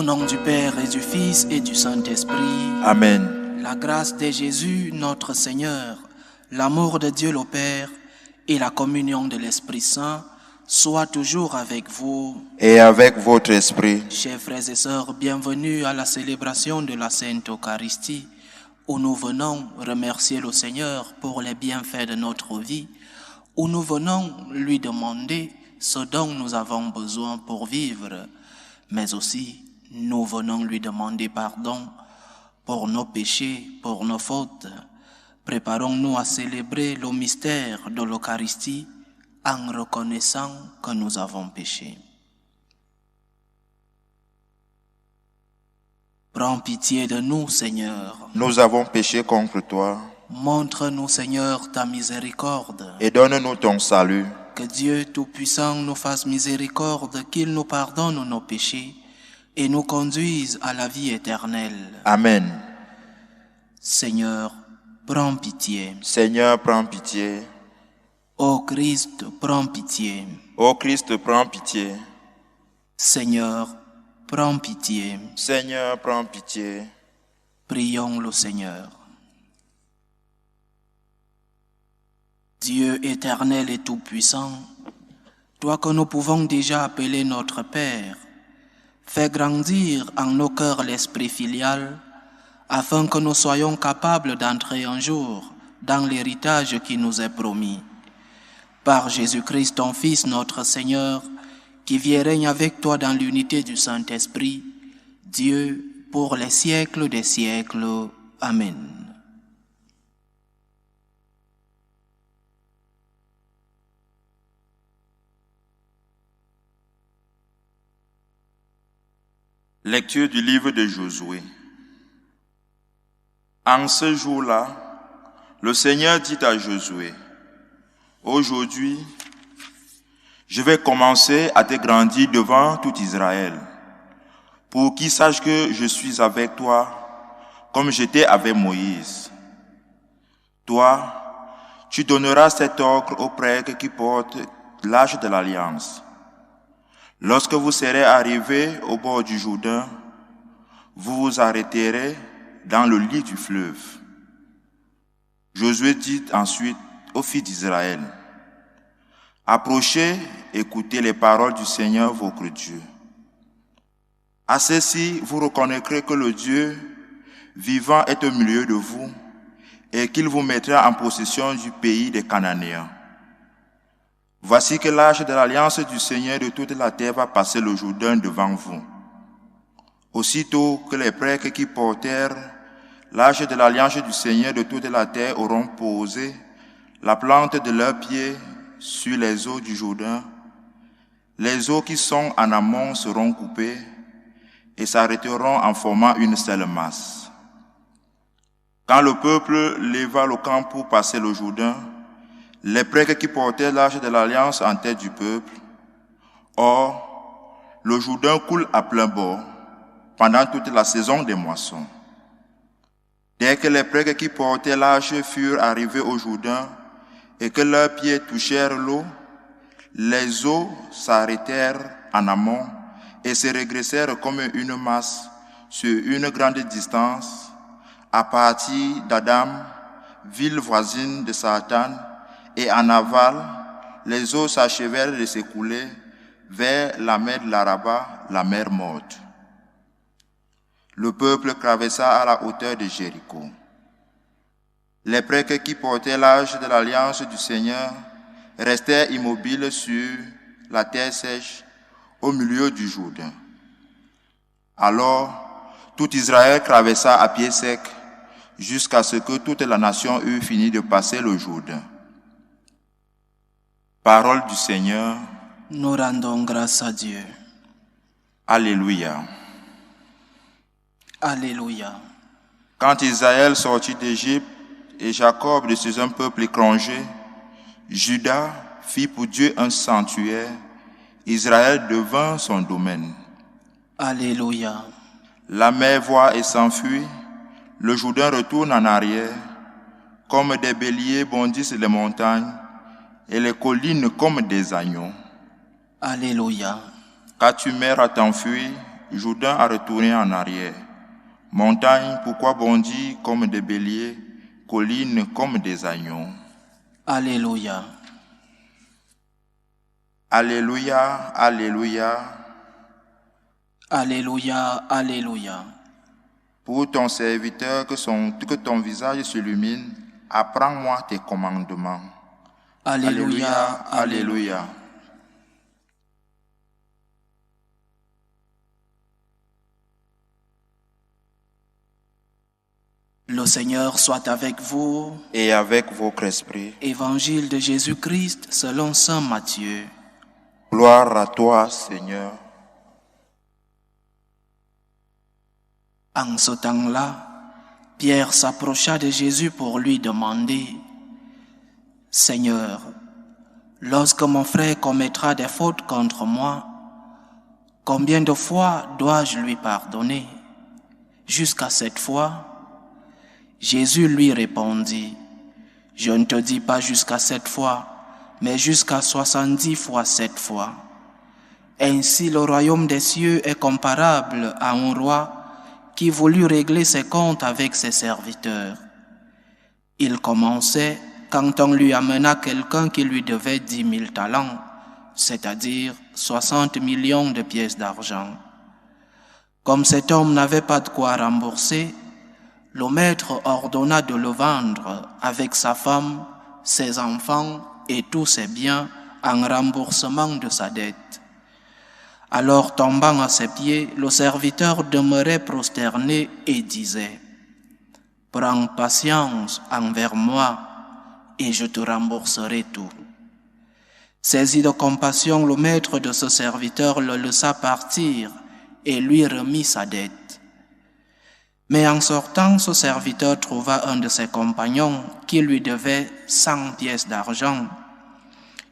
Au nom du Père et du Fils et du Saint-Esprit. Amen. La grâce de Jésus, notre Seigneur, l'amour de Dieu le Père et la communion de l'Esprit Saint soient toujours avec vous. Et avec votre esprit. Chers frères et sœurs, bienvenue à la célébration de la Sainte Eucharistie, où nous venons remercier le Seigneur pour les bienfaits de notre vie, où nous venons lui demander ce dont nous avons besoin pour vivre, mais aussi nous venons lui demander pardon pour nos péchés, pour nos fautes. Préparons-nous à célébrer le mystère de l'Eucharistie en reconnaissant que nous avons péché. Prends pitié de nous, Seigneur. Nous avons péché contre toi. Montre-nous, Seigneur, ta miséricorde. Et donne-nous ton salut. Que Dieu Tout-Puissant nous fasse miséricorde, qu'il nous pardonne nos péchés et nous conduise à la vie éternelle. Amen. Seigneur, prends pitié. Seigneur, prends pitié. Ô Christ, prends pitié. Ô Christ, prends pitié. Seigneur, prends pitié. Seigneur, prends pitié. Prions le Seigneur. Dieu éternel et tout-puissant, toi que nous pouvons déjà appeler notre Père, fais grandir en nos cœurs l'esprit filial, afin que nous soyons capables d'entrer un jour dans l'héritage qui nous est promis. Par Jésus-Christ, ton Fils, notre Seigneur, qui vit et règne avec toi dans l'unité du Saint-Esprit, Dieu, pour les siècles des siècles. Amen. Lecture du livre de Josué. En ce jour-là, le Seigneur dit à Josué, « Aujourd'hui, je vais commencer à te grandir devant tout Israël, pour qu'ils sachent que je suis avec toi, comme j'étais avec Moïse. Toi, tu donneras cet ordre aux prêtres qui portent l'arche de l'Alliance. Lorsque vous serez arrivés au bord du Jourdain, vous vous arrêterez dans le lit du fleuve. » Josué dit ensuite aux fils d'Israël, « Approchez, écoutez les paroles du Seigneur votre Dieu. À ceci, vous reconnaîtrez que le Dieu vivant est au milieu de vous et qu'il vous mettra en possession du pays des Cananéens. Voici que l'arche de l'alliance du Seigneur de toute la terre va passer le Jourdain devant vous. Aussitôt que les prêtres qui portèrent l'arche de l'alliance du Seigneur de toute la terre auront posé la plante de leurs pieds sur les eaux du Jourdain, les eaux qui sont en amont seront coupées et s'arrêteront en formant une seule masse. Quand le peuple leva le camp pour passer le Jourdain, les prêtres qui portaient l'arche de l'alliance en tête du peuple, or, le Jourdain coule à plein bord pendant toute la saison des moissons. Dès que les prêtres qui portaient l'arche furent arrivés au Jourdain et que leurs pieds touchèrent l'eau, les eaux s'arrêtèrent en amont et se régressèrent comme une masse sur une grande distance à partir d'Adam, ville voisine de Satan, et en aval, les eaux s'achevèrent de s'écouler vers la mer de l'Araba, la mer morte. Le peuple traversa à la hauteur de Jéricho. Les prêtres qui portaient l'arche de l'alliance du Seigneur restèrent immobiles sur la terre sèche au milieu du Jourdain. Alors, tout Israël traversa à pied sec jusqu'à ce que toute la nation eût fini de passer le Jourdain. Parole du Seigneur. Nous rendons grâce à Dieu. Alléluia. Alléluia. Quand Israël sortit d'Égypte et Jacob de chez un peuple étranger, Juda fit pour Dieu un sanctuaire, Israël devint son domaine. Alléluia. La mer voit et s'enfuit, le Jourdain retourne en arrière, comme des béliers bondissent les montagnes, et les collines comme des agneaux. Alléluia. Car tu mères à t'enfuir Jourdain a retourné en arrière. Montagne, pourquoi bondir comme des béliers, collines comme des agneaux? Alléluia. Alléluia, alléluia. Alléluia, alléluia. Pour ton serviteur, que ton visage s'illumine, apprends-moi tes commandements. Alléluia, alléluia. Le Seigneur soit avec vous. Et avec votre esprit. Évangile de Jésus-Christ selon saint Matthieu. Gloire à toi, Seigneur. En ce temps-là, Pierre s'approcha de Jésus pour lui demander: Seigneur, lorsque mon frère commettra des fautes contre moi, combien de fois dois-je lui pardonner? Jusqu'à 7 fois? Jésus lui répondit: Je ne te dis pas jusqu'à 7 fois, mais jusqu'à 70 fois 7 fois. Ainsi le royaume des cieux est comparable à un roi qui voulut régler ses comptes avec ses serviteurs. Il commençait quand on lui amena quelqu'un qui lui devait 10 000 talents, c'est-à-dire 60 millions de pièces d'argent. Comme cet homme n'avait pas de quoi rembourser, le maître ordonna de le vendre avec sa femme, ses enfants et tous ses biens en remboursement de sa dette. Alors, tombant à ses pieds, le serviteur demeurait prosterné et disait: Prends patience envers moi et je te rembourserai tout. Saisi de compassion, le maître de ce serviteur le laissa partir et lui remit sa dette. Mais en sortant, ce serviteur trouva un de ses compagnons qui lui devait 100 pièces d'argent.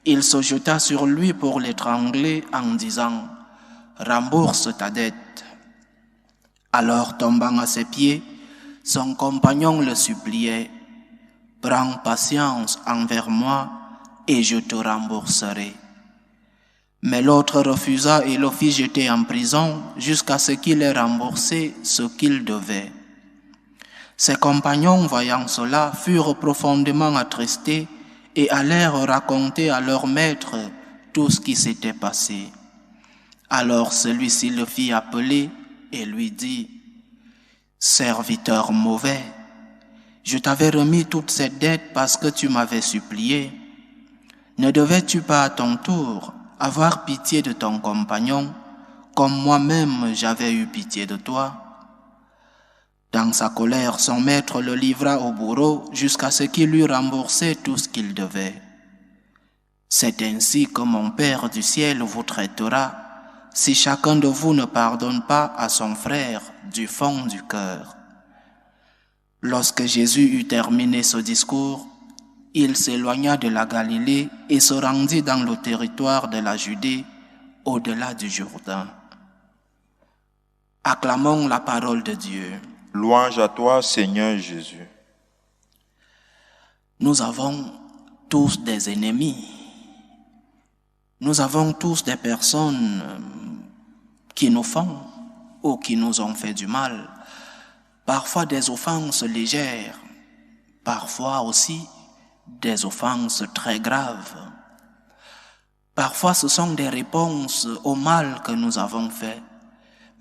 Il se jeta sur lui pour l'étrangler en disant: Rembourse ta dette. Alors, tombant à ses pieds, son compagnon le suppliait: Prends patience envers moi et je te rembourserai. Mais l'autre refusa et le fit jeter en prison jusqu'à ce qu'il ait remboursé ce qu'il devait. Ses compagnons, voyant cela, furent profondément attristés et allèrent raconter à leur maître tout ce qui s'était passé. Alors celui-ci le fit appeler et lui dit: Serviteur mauvais, je t'avais remis toute cette dette parce que tu m'avais supplié. Ne devais-tu pas à ton tour avoir pitié de ton compagnon, comme moi-même j'avais eu pitié de toi? Dans sa colère, son maître le livra au bourreau jusqu'à ce qu'il lui remboursait tout ce qu'il devait. C'est ainsi que mon Père du ciel vous traitera, si chacun de vous ne pardonne pas à son frère du fond du cœur. Lorsque Jésus eut terminé ce discours, il s'éloigna de la Galilée et se rendit dans le territoire de la Judée, au-delà du Jourdain. Acclamons la parole de Dieu. Louange à toi, Seigneur Jésus. Nous avons tous des ennemis. Nous avons tous des personnes qui nous font ou qui nous ont fait du mal. Parfois des offenses légères, parfois aussi des offenses très graves. Parfois ce sont des réponses au mal que nous avons fait.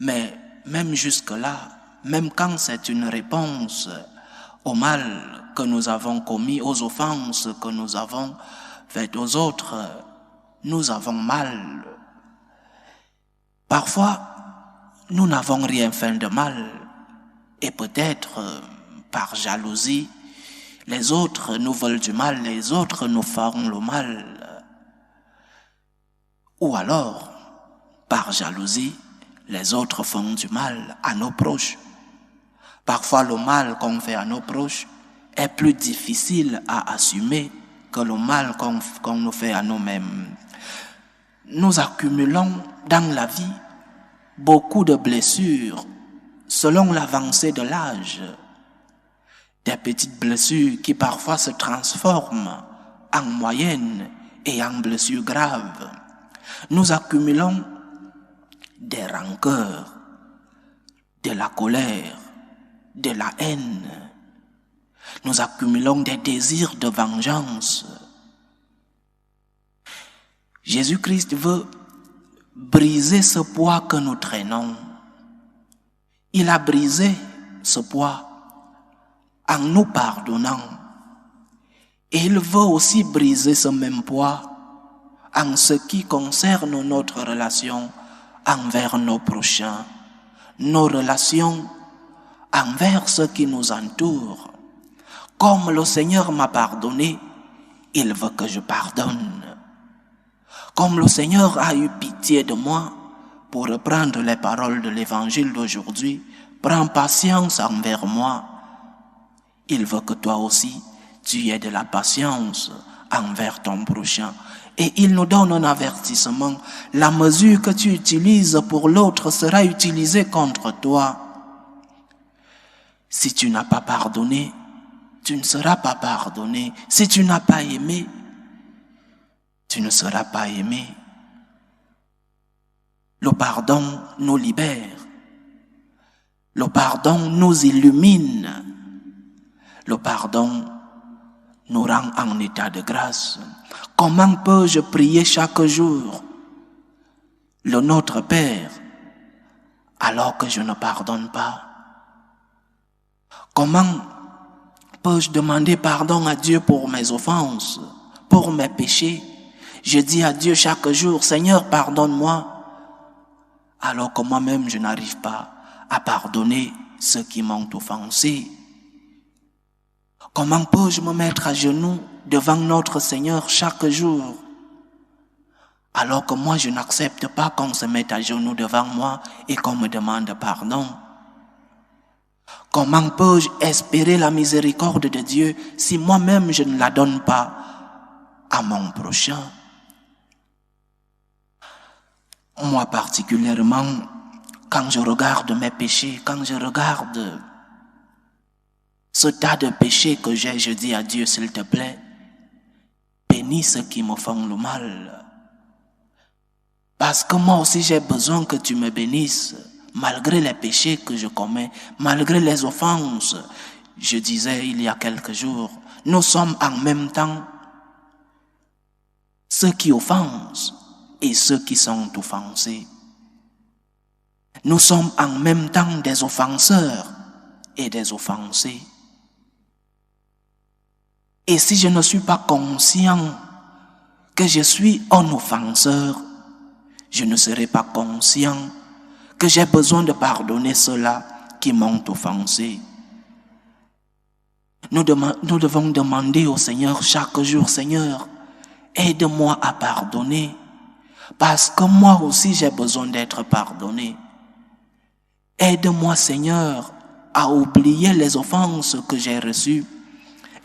Mais même jusque-là, même quand c'est une réponse au mal que nous avons commis, aux offenses que nous avons faites aux autres, nous avons mal. Parfois, nous n'avons rien fait de mal et peut-être par jalousie, les autres nous veulent du mal, les autres nous feront le mal. Ou alors, par jalousie, les autres font du mal à nos proches. Parfois, le mal qu'on fait à nos proches est plus difficile à assumer que le mal qu'on nous fait à nous-mêmes. Nous accumulons dans la vie beaucoup de blessures selon l'avancée de l'âge. Des petites blessures qui parfois se transforment en moyennes et en blessures graves. Nous accumulons des rancœurs de la colère, de la haine. Nous accumulons des désirs de vengeance. Jésus-Christ veut briser ce poids que nous traînons. Il a brisé ce poids en nous pardonnant. Et il veut aussi briser ce même poids en ce qui concerne notre relation envers nos prochains, nos relations envers ceux qui nous entourent. Comme le Seigneur m'a pardonné, il veut que je pardonne. Comme le Seigneur a eu pitié de moi, pour reprendre les paroles de l'évangile d'aujourd'hui, prends patience envers moi. Il veut que toi aussi, tu aies de la patience envers ton prochain. Et il nous donne un avertissement. La mesure que tu utilises pour l'autre sera utilisée contre toi. Si tu n'as pas pardonné, tu ne seras pas pardonné. Si tu n'as pas aimé, tu ne seras pas aimé. Le pardon nous libère. Le pardon nous illumine. Le pardon nous rend en état de grâce. Comment peux-je prier chaque jour le Notre Père alors que je ne pardonne pas? Comment peux-je demander pardon à Dieu pour mes offenses, pour mes péchés? Je dis à Dieu chaque jour, Seigneur, pardonne-moi, alors que moi-même je n'arrive pas à pardonner ceux qui m'ont offensé. Comment peux-je me mettre à genoux devant notre Seigneur chaque jour, alors que moi je n'accepte pas qu'on se mette à genoux devant moi et qu'on me demande pardon? Comment peux-je espérer la miséricorde de Dieu si moi-même je ne la donne pas à mon prochain? Moi particulièrement, quand je regarde mes péchés, quand je regarde ce tas de péchés que j'ai, je dis à Dieu, s'il te plaît, bénis ceux qui me font le mal. Parce que moi aussi j'ai besoin que tu me bénisses, malgré les péchés que je commets, malgré les offenses. Je disais il y a quelques jours, nous sommes en même temps ceux qui offensent et ceux qui sont offensés. Nous sommes en même temps des offenseurs et des offensés. Et si je ne suis pas conscient que je suis un offenseur, je ne serai pas conscient que j'ai besoin de pardonner ceux-là qui m'ont offensé. Nous devons demander au Seigneur chaque jour, Seigneur, aide-moi à pardonner, parce que moi aussi j'ai besoin d'être pardonné. Aide-moi, Seigneur, à oublier les offenses que j'ai reçues.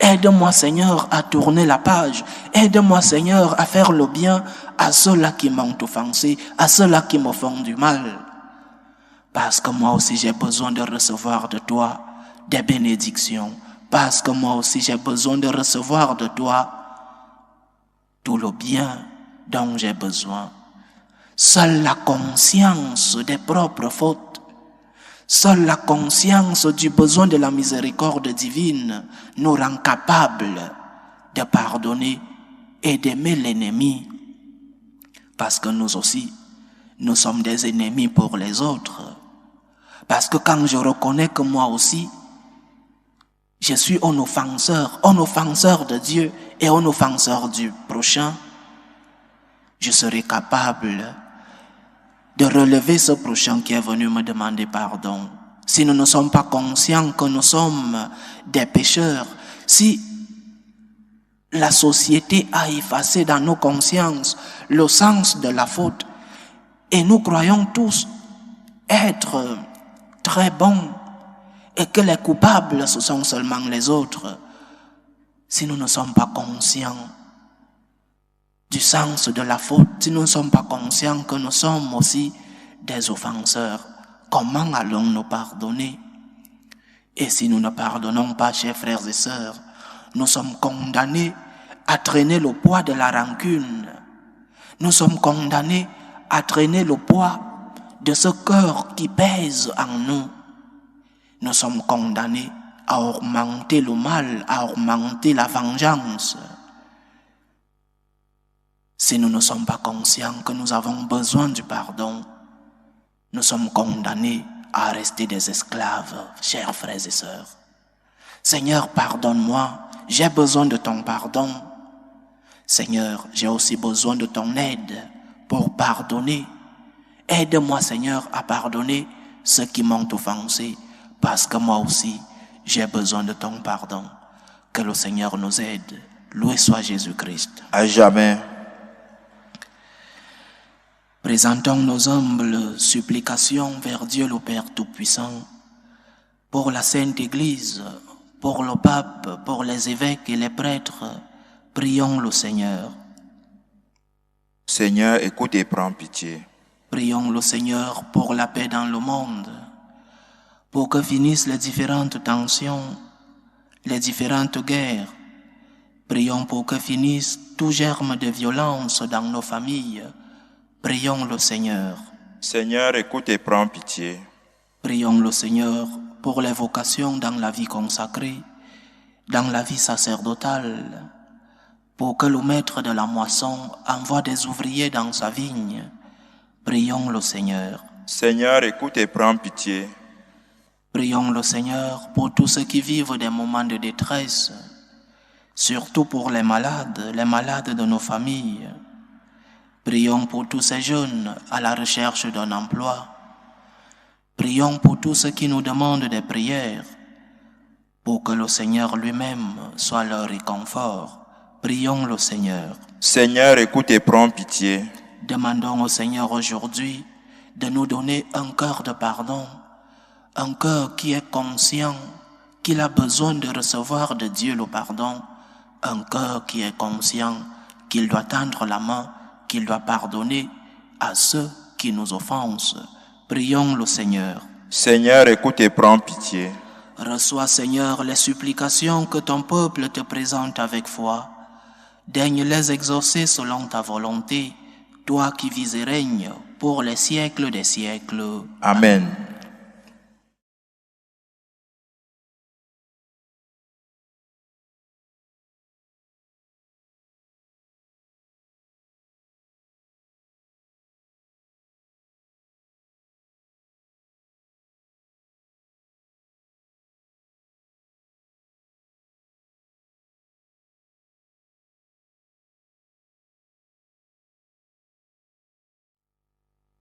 Aide-moi, Seigneur, à tourner la page. Aide-moi, Seigneur, à faire le bien à ceux-là qui m'ont offensé, à ceux-là qui me font du mal. Parce que moi aussi j'ai besoin de recevoir de toi des bénédictions. Parce que moi aussi j'ai besoin de recevoir de toi tout le bien dont j'ai besoin. Seule la conscience des propres fautes, seule la conscience du besoin de la miséricorde divine nous rend capables de pardonner et d'aimer l'ennemi. Parce que nous aussi, nous sommes des ennemis pour les autres. Parce que quand je reconnais que moi aussi, je suis un offenseur de Dieu et un offenseur du prochain, je serai capable de relever ce prochain qui est venu me demander pardon. Si nous ne sommes pas conscients que nous sommes des pécheurs, si la société a effacé dans nos consciences le sens de la faute, et nous croyons tous être très bons, et que les coupables, ce sont seulement les autres, si nous ne sommes pas conscients du sens de la faute, si nous ne sommes pas conscients que nous sommes aussi des offenseurs, comment allons-nous pardonner? Et si nous ne pardonnons pas, chers frères et sœurs, nous sommes condamnés à traîner le poids de la rancune. Nous sommes condamnés à traîner le poids de ce cœur qui pèse en nous. Nous sommes condamnés à augmenter le mal, à augmenter la vengeance. Si nous ne sommes pas conscients que nous avons besoin du pardon, nous sommes condamnés à rester des esclaves, chers frères et sœurs. Seigneur, pardonne-moi, j'ai besoin de ton pardon. Seigneur, j'ai aussi besoin de ton aide pour pardonner. Aide-moi, Seigneur, à pardonner ceux qui m'ont offensé, parce que moi aussi, j'ai besoin de ton pardon. Que le Seigneur nous aide. Loué soit Jésus-Christ. À jamais. Présentons nos humbles supplications vers Dieu le Père Tout-Puissant, pour la Sainte Église, pour le pape, pour les évêques et les prêtres. Prions le Seigneur. Seigneur, écoute et prends pitié. Prions le Seigneur pour la paix dans le monde, pour que finissent les différentes tensions, les différentes guerres. Prions pour que finisse tout germe de violence dans nos familles. Prions le Seigneur. Seigneur, écoute et prends pitié. Prions le Seigneur pour les vocations dans la vie consacrée, dans la vie sacerdotale, pour que le maître de la moisson envoie des ouvriers dans sa vigne. Prions le Seigneur. Seigneur, écoute et prends pitié. Prions le Seigneur pour tous ceux qui vivent des moments de détresse, surtout pour les malades de nos familles. Prions pour tous ces jeunes à la recherche d'un emploi. Prions pour tous ceux qui nous demandent des prières, pour que le Seigneur lui-même soit leur réconfort. Prions le Seigneur. Seigneur, écoute et prends pitié. Demandons au Seigneur aujourd'hui de nous donner un cœur de pardon, un cœur qui est conscient qu'il a besoin de recevoir de Dieu le pardon, un cœur qui est conscient qu'il doit tendre la main, qu'il doit pardonner à ceux qui nous offensent. Prions le Seigneur. Seigneur, écoute et prends pitié. Reçois, Seigneur, les supplications que ton peuple te présente avec foi. Daigne les exaucer selon ta volonté, toi qui vis et règnes pour les siècles des siècles. Amen.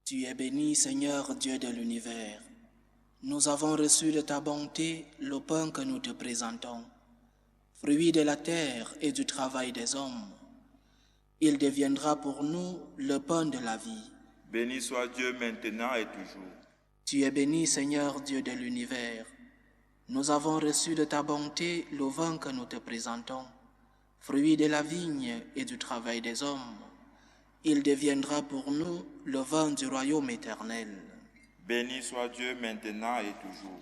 Tu es béni, Seigneur Dieu de l'univers. Nous avons reçu de ta bonté le pain que nous te présentons, fruit de la terre et du travail des hommes. Il deviendra pour nous le pain de la vie. Béni soit Dieu maintenant et toujours. Tu es béni, Seigneur Dieu de l'univers. Nous avons reçu de ta bonté le vin que nous te présentons, fruit de la vigne et du travail des hommes. Il deviendra pour nous le vin du royaume éternel. Béni soit Dieu maintenant et toujours.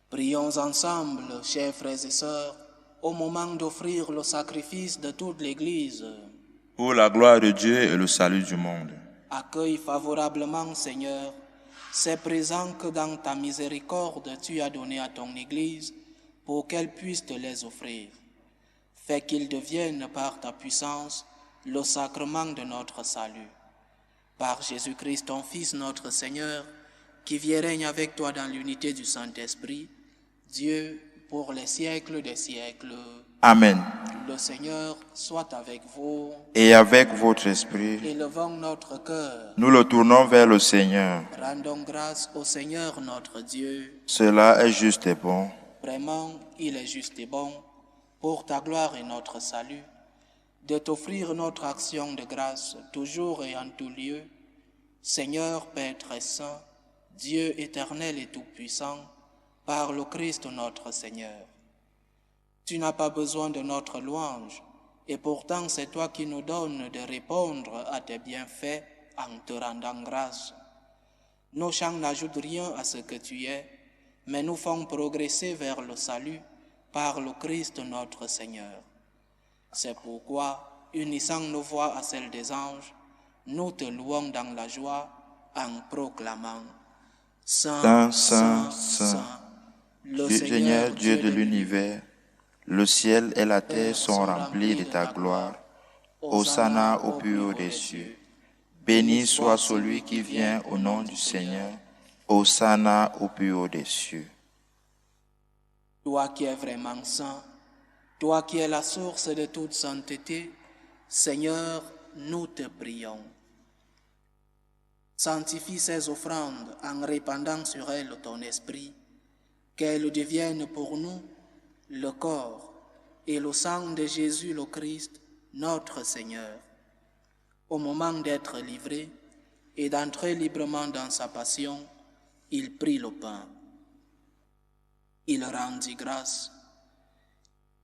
Prions ensemble, chers frères et sœurs, au moment d'offrir le sacrifice de toute l'Église. Pour la gloire de Dieu et le salut du monde. Accueille favorablement, Seigneur, ces présents que dans ta miséricorde tu as donnés à ton Église pour qu'elle puisse te les offrir. Fais qu'ils deviennent par ta puissance le sacrement de notre salut. Par Jésus-Christ, ton Fils, notre Seigneur, qui vit et règne avec toi dans l'unité du Saint-Esprit, Dieu, pour les siècles des siècles. Amen. Le Seigneur soit avec vous. Et avec votre esprit, Élevons notre cœur. nous le tournons vers le Seigneur. Rendons grâce au Seigneur notre Dieu. Cela est juste et bon. Vraiment, il est juste et bon, pour ta gloire et notre salut, de t'offrir notre action de grâce toujours et en tout lieu. Seigneur, Père très saint, Dieu éternel et tout-puissant, par le Christ notre Seigneur. Tu n'as pas besoin de notre louange, et pourtant c'est toi qui nous donnes de répondre à tes bienfaits en te rendant grâce. Nos chants n'ajoutent rien à ce que tu es, mais nous font progresser vers le salut par le Christ notre Seigneur. C'est pourquoi, unissant nos voix à celles des anges, nous te louons dans la joie en proclamant « Saint, Saint, Saint, le Seigneur Dieu de l'univers, le ciel et la terre sont remplis de ta gloire. Hosanna au plus haut des cieux. Béni soit celui qui vient au nom du Seigneur. Hosanna au plus haut des cieux. » Toi qui es vraiment saint, toi qui es la source de toute sainteté, Seigneur, nous te prions. Sanctifie ces offrandes en répandant sur elles ton esprit, qu'elles deviennent pour nous le corps et le sang de Jésus le Christ, notre Seigneur. Au moment d'être livré et d'entrer librement dans sa passion, il prit le pain. Il rendit grâce,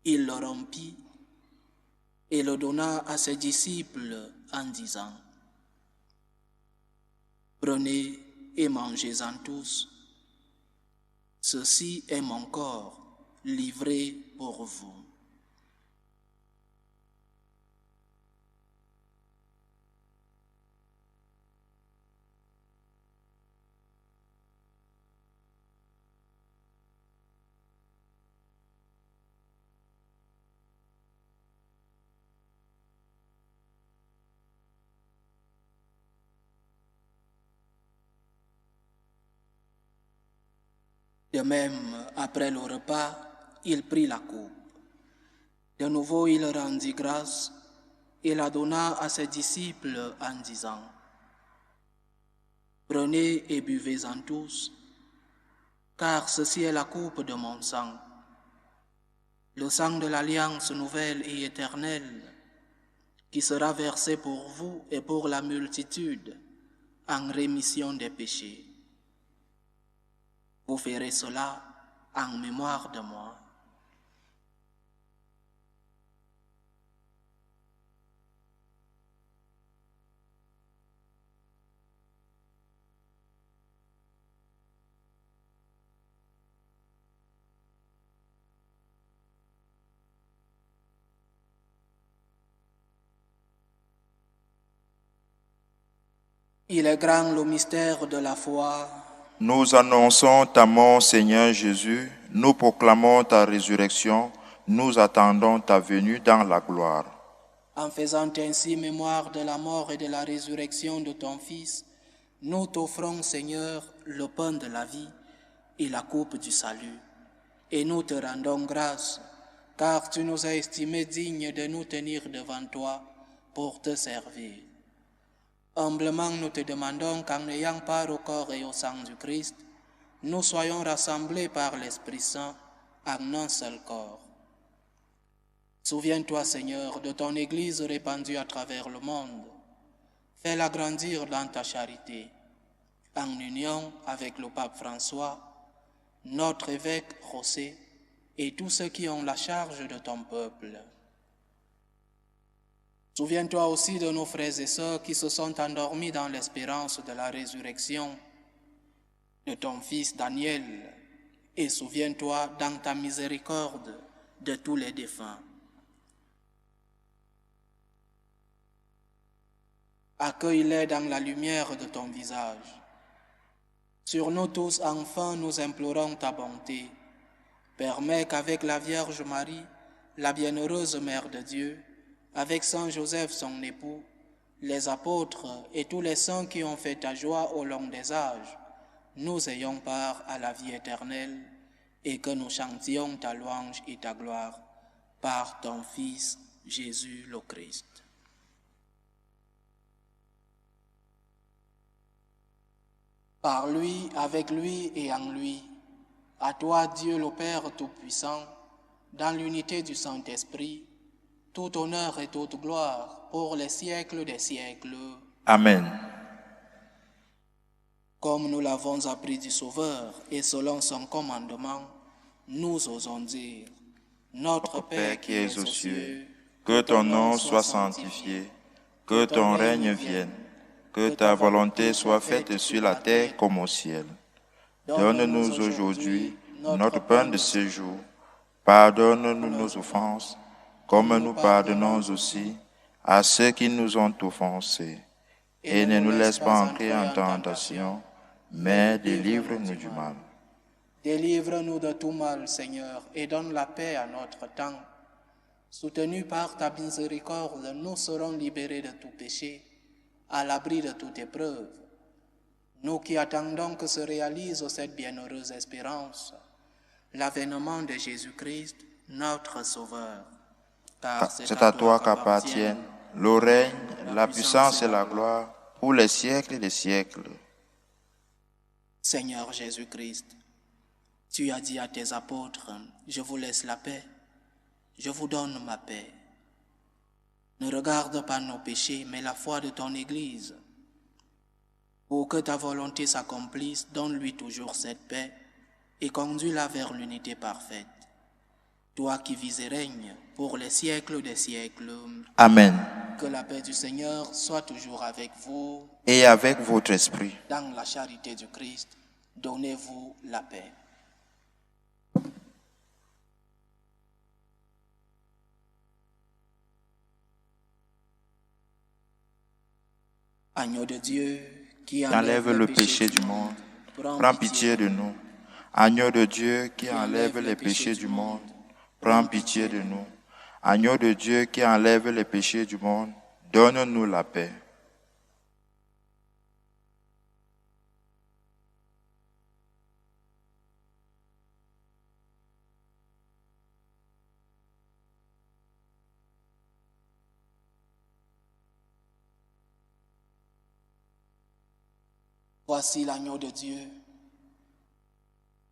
il le rompit et le donna à ses disciples en disant « Prenez et mangez-en tous. Ceci est mon corps livré pour vous. » De même, après le repas, il prit la coupe. De nouveau, il rendit grâce et la donna à ses disciples en disant « Prenez et buvez-en tous, car ceci est la coupe de mon sang, le sang de l'alliance nouvelle et éternelle, qui sera versé pour vous et pour la multitude en rémission des péchés. Vous ferez cela en mémoire de moi. » Il est grand le mystère de la foi. Nous annonçons ta mort, Seigneur Jésus. Nous proclamons ta résurrection. Nous attendons ta venue dans la gloire. En faisant ainsi mémoire de la mort et de la résurrection de ton Fils, nous t'offrons, Seigneur, le pain de la vie et la coupe du salut. Et nous te rendons grâce, car tu nous as estimés dignes de nous tenir devant toi pour te servir. Humblement, nous te demandons qu'en ayant part au corps et au sang du Christ, nous soyons rassemblés par l'Esprit Saint en un seul corps. Souviens-toi, Seigneur, de ton Église répandue à travers le monde. Fais-la grandir dans ta charité, en union avec le pape François, notre évêque José et tous ceux qui ont la charge de ton peuple. Souviens-toi aussi de nos frères et sœurs qui se sont endormis dans l'espérance de la résurrection de ton fils Daniel, et souviens-toi dans ta miséricorde de tous les défunts. Accueille-les dans la lumière de ton visage. Sur nous tous, enfin, nous implorons ta bonté. Permets qu'avec la Vierge Marie, la bienheureuse Mère de Dieu, avec Saint Joseph son époux, les apôtres et tous les saints qui ont fait ta joie au long des âges, nous ayons part à la vie éternelle et que nous chantions ta louange et ta gloire par ton Fils Jésus le Christ. Par lui, avec lui et en lui, à toi Dieu le Père Tout-Puissant, dans l'unité du Saint-Esprit, tout honneur et toute gloire pour les siècles des siècles. Amen. Comme nous l'avons appris du Sauveur et selon son commandement, nous osons dire, Notre Père qui es aux cieux, que ton nom soit sanctifié, que ton règne vienne, Que ta volonté soit faite sur la terre comme au ciel. Donne-nous aujourd'hui notre pain de ce jour. Pardonne-nous nos offenses, comme nous pardonnons aussi à ceux qui nous ont offensés. Et ne nous laisse pas entrer en tentation, mais délivre-nous du mal. Délivre-nous de tout mal, Seigneur, et donne la paix à notre temps. Soutenus par ta miséricorde, nous serons libérés de tout péché, à l'abri de toute épreuve. Nous qui attendons que se réalise cette bienheureuse espérance, l'avènement de Jésus-Christ, notre Sauveur. Car c'est à toi qu'appartiennent le règne, la puissance et la gloire pour les siècles des siècles. Seigneur Jésus-Christ, tu as dit à tes apôtres, je vous laisse la paix, je vous donne ma paix. Ne regarde pas nos péchés, mais la foi de ton Église. Pour que ta volonté s'accomplisse, donne-lui toujours cette paix et conduis-la vers l'unité parfaite. Toi qui vis et règnes pour les siècles des siècles. Amen. Que la paix du Seigneur soit toujours avec vous. Et avec votre esprit. Dans la charité du Christ, donnez-vous la paix. Agneau de Dieu, qui enlève le péché du monde, prends pitié de nous. Agneau de Dieu, qui enlève les péchés du monde, prends pitié de nous. Agneau de Dieu, qui enlève les péchés du monde, donne-nous la paix. Voici l'agneau de Dieu.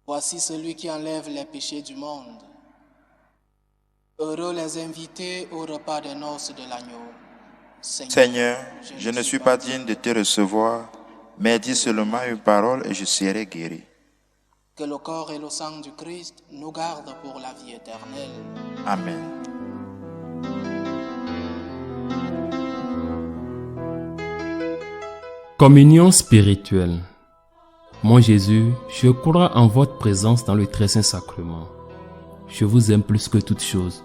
Voici celui qui enlève les péchés du monde. Heureux les invités au repas des noces de l'agneau. Seigneur, je ne suis pas digne de te recevoir, mais dis seulement une parole et je serai guéri. Que le corps et le sang du Christ nous gardent pour la vie éternelle. Amen. Communion spirituelle. Mon Jésus, je crois en votre présence dans le très saint sacrement. Je vous aime plus que toute chose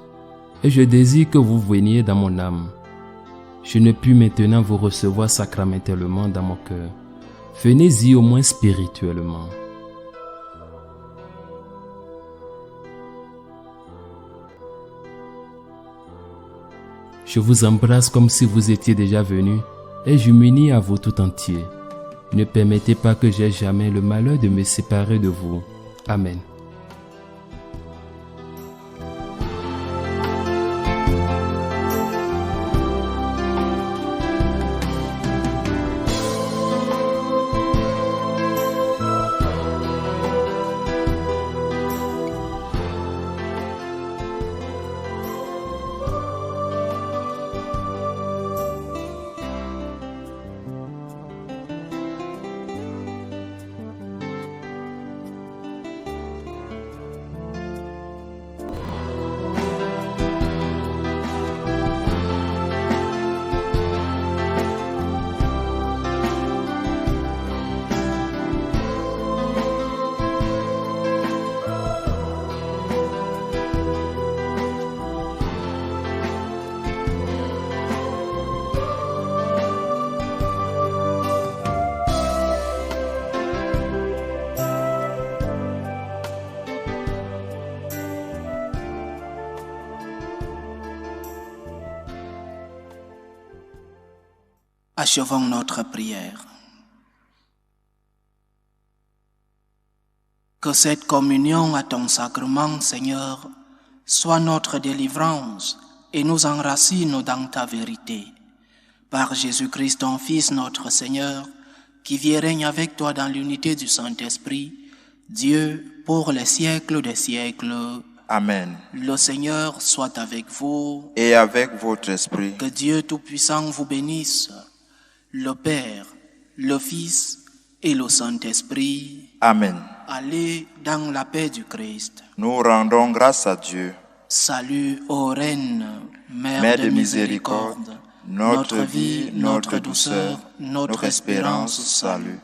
et je désire que vous veniez dans mon âme. Je ne puis maintenant vous recevoir sacramentellement dans mon cœur. Venez-y au moins spirituellement. Je vous embrasse comme si vous étiez déjà venu et je m'unis à vous tout entier. Ne permettez pas que j'aie jamais le malheur de me séparer de vous. Amen. Achevons notre prière. Que cette communion à ton sacrement, Seigneur, soit notre délivrance et nous enracine dans ta vérité. Par Jésus-Christ, ton Fils, notre Seigneur, qui vit et règne avec toi dans l'unité du Saint-Esprit, Dieu, pour les siècles des siècles. Amen. Le Seigneur soit avec vous. Et avec votre esprit. Que Dieu Tout-Puissant vous bénisse, le Père, le Fils et le Saint-Esprit. Amen. Allez dans la paix du Christ. Nous rendons grâce à Dieu. Salut, ô Reine, Mère de miséricorde, notre vie, notre douceur, notre espérance, salut.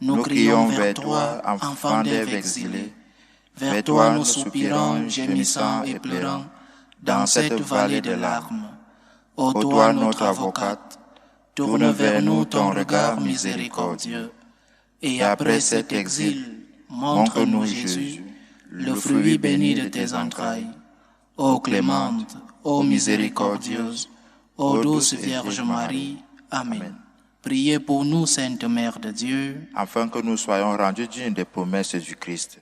Nous crions vers toi, enfants d'Ève exilés. Vers toi nous soupirons, gémissant et pleurant, dans cette vallée de larmes. Ô toi, notre avocate, tourne vers nous ton regard miséricordieux. Et après cet exil, montre-nous Jésus, le fruit béni de tes entrailles. Ô clémente, ô miséricordieuse, ô douce Vierge Marie. Amen. Priez pour nous, Sainte Mère de Dieu, afin que nous soyons rendus dignes des promesses du Christ.